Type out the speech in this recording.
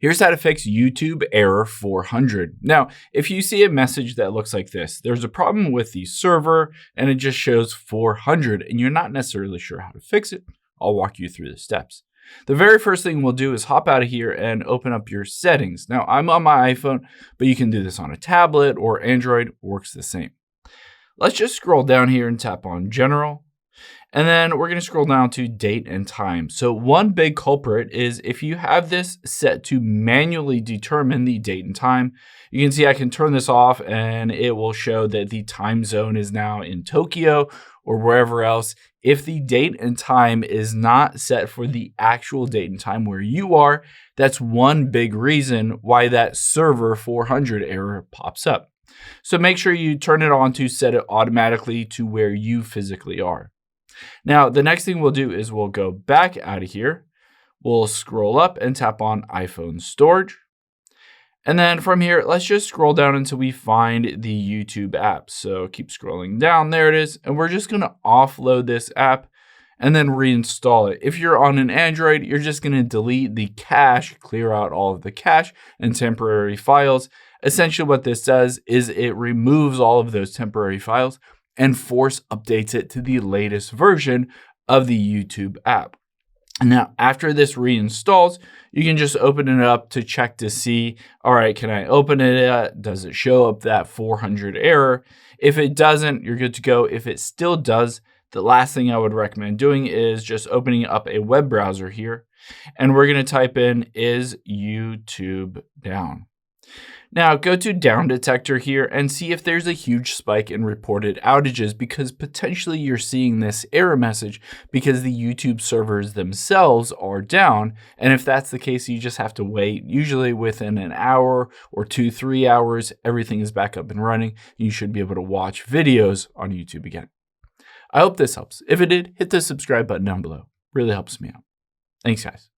Here's how to fix YouTube error 400. Now, if you see a message that looks like this, there's a problem with the server and it just shows 400 and you're not necessarily sure how to fix it. I'll walk you through the steps. The very first thing we'll do is hop out of here and open up your settings. Now, I'm on my iPhone, but you can do this on a tablet or Android, works the same. Let's just scroll down here and tap on General. And then we're going to scroll down to date and time. So one big culprit is if you have this set to manually determine the date and time, you can see I can turn this off and it will show that the time zone is now in Tokyo or wherever else. If the date and time is not set for the actual date and time where you are, that's one big reason why that server 400 error pops up. So make sure you turn it on to set it automatically to where you physically are. Now, the next thing we'll do is we'll go back out of here. We'll scroll up and tap on iPhone storage. And then from here, let's just scroll down until we find the YouTube app. So keep scrolling down. There it is. And we're just going to offload this app and then reinstall it. If you're on an Android, you're just going to delete the cache, clear out all of the cache and temporary files. Essentially what this does is it removes all of those temporary files and force updates it to the latest version of the YouTube app. Now, after this reinstalls, you can just open it up to check to see, all right, can I open it? Does it show up that 400 error? If it doesn't, you're good to go. If it still does, the last thing I would recommend doing is just opening up a web browser here. And we're going to type in, is YouTube down? Now go to down detector here and see if there's a huge spike in reported outages because potentially you're seeing this error message because the YouTube servers themselves are down. And if that's the case, you just have to wait. Usually within an hour or 2-3 hours, everything is back up and running. You should be able to watch videos on YouTube again. I hope this helps. If it did, hit the subscribe button down below. Really helps me out. Thanks, guys.